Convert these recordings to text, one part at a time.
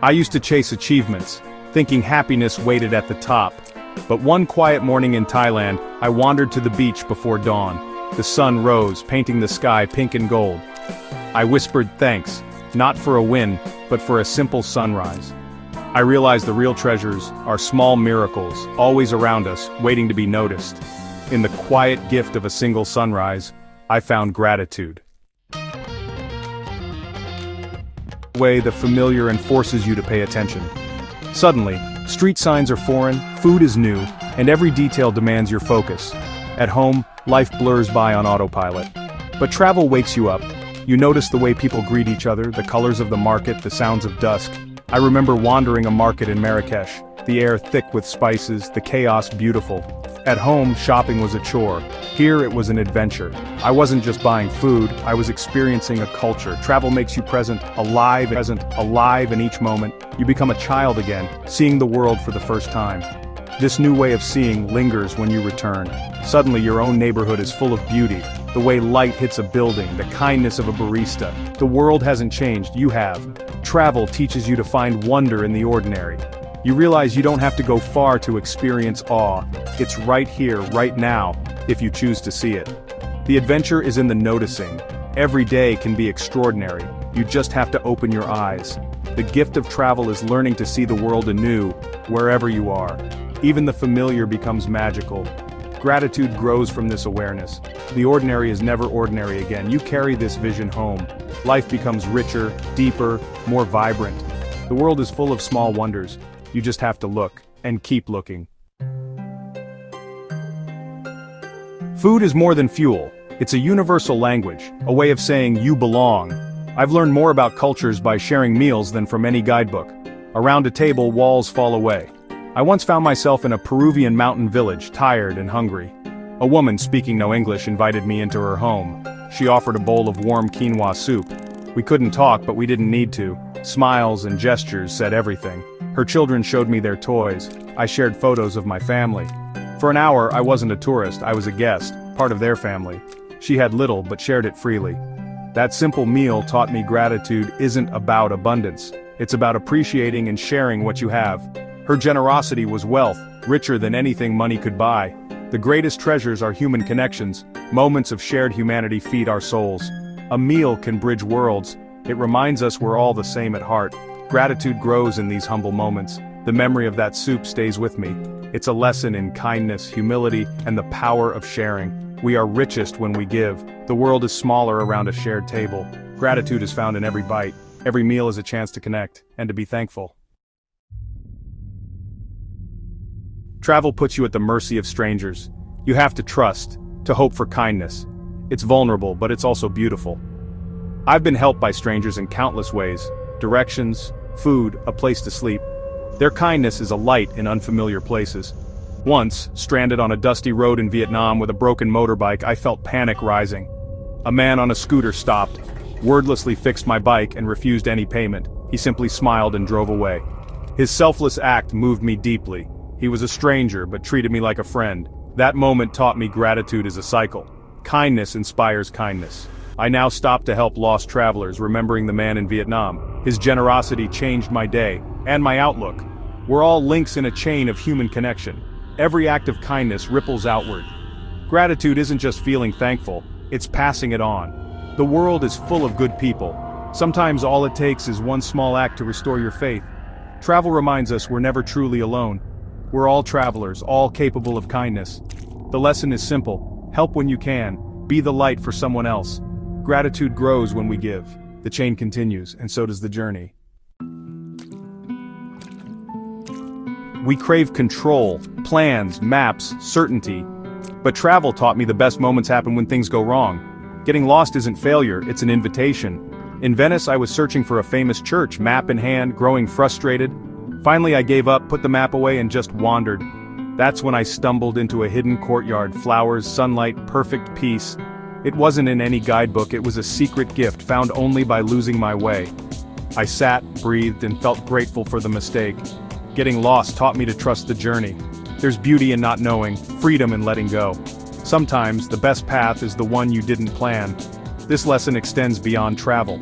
I used to chase achievements, thinking happiness waited at the top. But one quiet morning in Thailand, I wandered to the beach before dawn. The sun rose, painting the sky pink and gold. I whispered thanks, not for a win, but for a simple sunrise. I realized the real treasures are small miracles, always around us, waiting to be noticed. In the quiet gift of a single sunrise, I found gratitude. Way the familiar and forces you to pay attention. Suddenly, street signs are foreign, food is new, and every detail demands your focus. At home, life blurs by on autopilot. But travel wakes you up. You notice the way people greet each other, the colors of the market, the sounds of dusk. I remember wandering a market in Marrakesh, the air thick with spices, the chaos beautiful. At home, shopping was a chore. Here it was an adventure. I wasn't just buying food, I was experiencing a culture. Travel makes you alive in each moment. You become a child again, seeing the world for the first time. This new way of seeing lingers when you return. Suddenly your own neighborhood is full of beauty. The way light hits a building, the kindness of a barista. The world hasn't changed, you have. Travel teaches you to find wonder in the ordinary. You realize you don't have to go far to experience awe. It's right here, right now, if you choose to see it. The adventure is in the noticing. Every day can be extraordinary. You just have to open your eyes. The gift of travel is learning to see the world anew, wherever you are. Even the familiar becomes magical. Gratitude grows from this awareness. The ordinary is never ordinary again. You carry this vision home. Life becomes richer, deeper, more vibrant. The world is full of small wonders. You just have to look, and keep looking. Food is more than fuel. It's a universal language, a way of saying you belong. I've learned more about cultures by sharing meals than from any guidebook. Around a table, walls fall away. I once found myself in a Peruvian mountain village, tired and hungry. A woman speaking no English invited me into her home. She offered a bowl of warm quinoa soup. We couldn't talk, but we didn't need to. Smiles and gestures said everything. Her children showed me their toys. I shared photos of my family. For an hour, I wasn't a tourist, I was a guest, part of their family. She had little, but shared it freely. That simple meal taught me gratitude isn't about abundance. It's about appreciating and sharing what you have. Her generosity was wealth, richer than anything money could buy. The greatest treasures are human connections. Moments of shared humanity feed our souls. A meal can bridge worlds. It reminds us we're all the same at heart. Gratitude grows in these humble moments. The memory of that soup stays with me. It's a lesson in kindness, humility, and the power of sharing. We are richest when we give. The world is smaller around a shared table. Gratitude is found in every bite. Every meal is a chance to connect, and to be thankful. Travel puts you at the mercy of strangers. You have to trust, to hope for kindness. It's vulnerable, but it's also beautiful. I've been helped by strangers in countless ways. Directions, food, a place to sleep. Their kindness is a light in unfamiliar places. Once, stranded on a dusty road in Vietnam with a broken motorbike, I felt panic rising. A man on a scooter stopped, wordlessly fixed my bike and refused any payment. He simply smiled and drove away. His selfless act moved me deeply. He was a stranger, but treated me like a friend. That moment taught me gratitude is a cycle. Kindness inspires kindness. I now stop to help lost travelers, remembering the man in Vietnam. His generosity changed my day, and my outlook. We're all links in a chain of human connection. Every act of kindness ripples outward. Gratitude isn't just feeling thankful, it's passing it on. The world is full of good people. Sometimes all it takes is one small act to restore your faith. Travel reminds us we're never truly alone. We're all travelers, all capable of kindness. The lesson is simple: help when you can, be the light for someone else. Gratitude grows when we give. The chain continues, and so does the journey. We crave control, plans, maps, certainty. But travel taught me the best moments happen when things go wrong. Getting lost isn't failure, it's an invitation. In Venice, I was searching for a famous church, map in hand, growing frustrated. Finally, I gave up, put the map away, and just wandered. That's when I stumbled into a hidden courtyard, flowers, sunlight, perfect peace. It wasn't in any guidebook, it was a secret gift found only by losing my way. I sat, breathed, and felt grateful for the mistake. Getting lost taught me to trust the journey. There's beauty in not knowing, freedom in letting go. Sometimes, the best path is the one you didn't plan. This lesson extends beyond travel.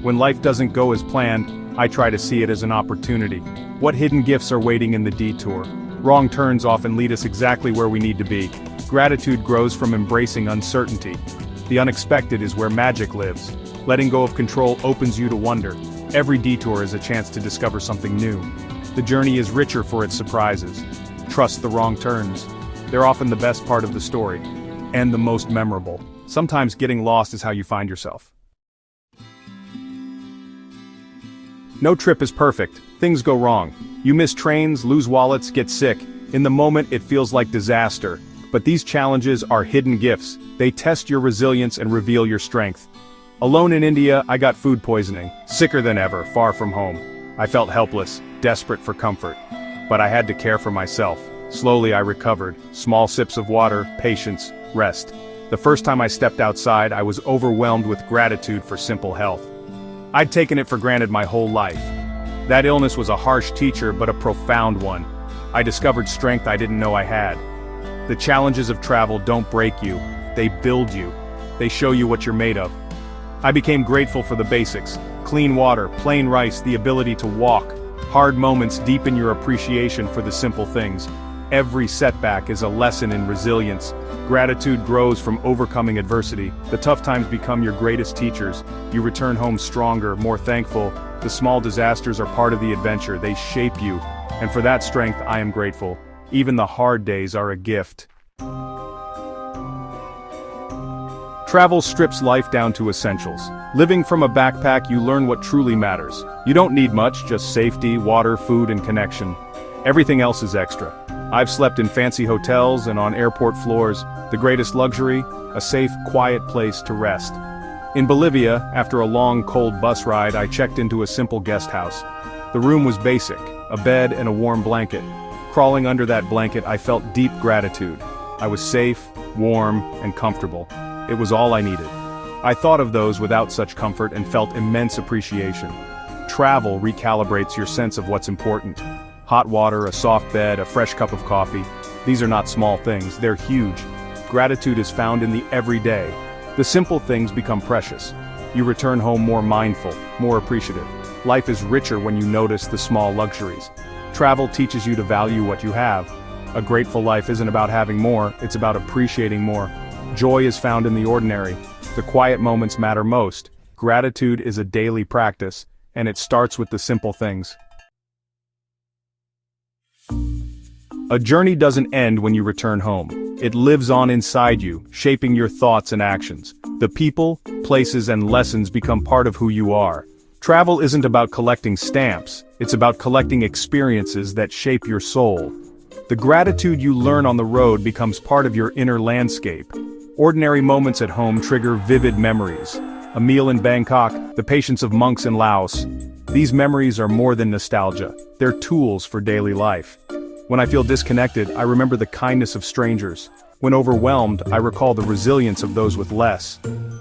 When life doesn't go as planned, I try to see it as an opportunity. What hidden gifts are waiting in the detour? Wrong turns often lead us exactly where we need to be. Gratitude grows from embracing uncertainty. The unexpected is where magic lives. Letting go of control opens you to wonder. Every detour is a chance to discover something new. The journey is richer for its surprises. Trust the wrong turns. They're often the best part of the story, and the most memorable. Sometimes getting lost is how you find yourself. No trip is perfect. Things go wrong. You miss trains, lose wallets, get sick. In the moment, it feels like disaster. But these challenges are hidden gifts. They test your resilience and reveal your strength. Alone in India, I got food poisoning. Sicker than ever, far from home. I felt helpless, desperate for comfort. But I had to care for myself. Slowly I recovered. Small sips of water, patience, rest. The first time I stepped outside, I was overwhelmed with gratitude for simple health. I'd taken it for granted my whole life. That illness was a harsh teacher, but a profound one. I discovered strength I didn't know I had. The challenges of travel don't break you, they build you. They show you what you're made of. I became grateful for the basics: clean water, plain rice, the ability to walk. Hard moments deepen your appreciation for the simple things. Every setback is a lesson in resilience. Gratitude grows from overcoming adversity. The tough times become your greatest teachers. You return home stronger, more thankful. The small disasters are part of the adventure. They shape you. And for that strength, I am grateful. Even the hard days are a gift. Travel strips life down to essentials. Living from a backpack, you learn what truly matters. You don't need much, just safety, water, food, and connection. Everything else is extra. I've slept in fancy hotels and on airport floors. The greatest luxury, a safe, quiet place to rest. In Bolivia, after a long, cold bus ride, I checked into a simple guest house. The room was basic, a bed and a warm blanket. Crawling under that blanket, I felt deep gratitude. I was safe, warm, and comfortable. It was all I needed. I thought of those without such comfort and felt immense appreciation. Travel recalibrates your sense of what's important. Hot water, a soft bed, a fresh cup of coffee. These are not small things, they're huge. Gratitude is found in the everyday. The simple things become precious. You return home more mindful, more appreciative. Life is richer when you notice the small luxuries. Travel teaches you to value what you have. A grateful life isn't about having more, it's about appreciating more. Joy is found in the ordinary. The quiet moments matter most. Gratitude is a daily practice, and it starts with the simple things. A journey doesn't end when you return home. It lives on inside you, shaping your thoughts and actions. The people, places, and lessons become part of who you are. Travel isn't about collecting stamps, it's about collecting experiences that shape your soul. The gratitude you learn on the road becomes part of your inner landscape. Ordinary moments at home trigger vivid memories. A meal in Bangkok, the patience of monks in Laos. These memories are more than nostalgia, they're tools for daily life. When I feel disconnected, I remember the kindness of strangers. When overwhelmed, I recall the resilience of those with less.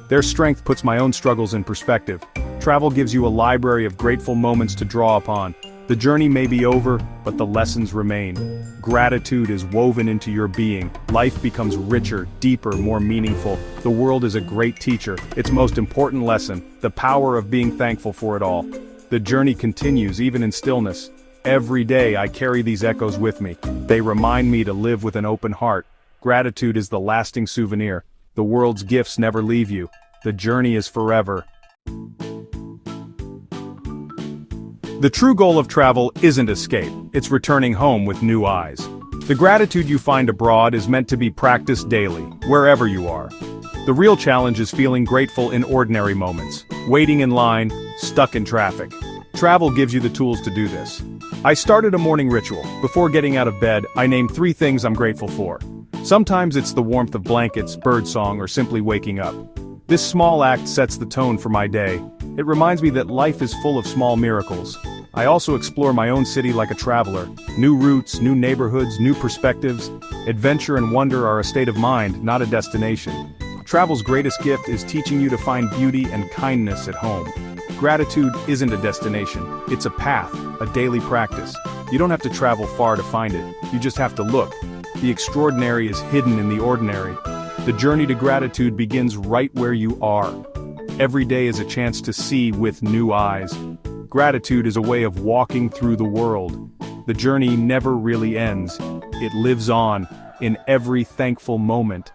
Their strength puts my own struggles in perspective. Travel gives you a library of grateful moments to draw upon. The journey may be over, but the lessons remain. Gratitude is woven into your being. Life becomes richer, deeper, more meaningful. The world is a great teacher. Its most important lesson, the power of being thankful for it all. The journey continues even in stillness. Every day I carry these echoes with me. They remind me to live with an open heart. Gratitude is the lasting souvenir. The world's gifts never leave you. The journey is forever. The true goal of travel isn't escape, it's returning home with new eyes. The gratitude you find abroad is meant to be practiced daily, wherever you are. The real challenge is feeling grateful in ordinary moments, waiting in line, stuck in traffic. Travel gives you the tools to do this. I started a morning ritual. Before getting out of bed, I name 3 things I'm grateful for. Sometimes it's the warmth of blankets, birdsong, or simply waking up. This small act sets the tone for my day. It reminds me that life is full of small miracles. I also explore my own city like a traveler. New routes, new neighborhoods, new perspectives. Adventure and wonder are a state of mind, not a destination. Travel's greatest gift is teaching you to find beauty and kindness at home. Gratitude isn't a destination, it's a path, a daily practice. You don't have to travel far to find it, you just have to look. The extraordinary is hidden in the ordinary. The journey to gratitude begins right where you are. Every day is a chance to see with new eyes. Gratitude is a way of walking through the world. The journey never really ends. It lives on, in every thankful moment,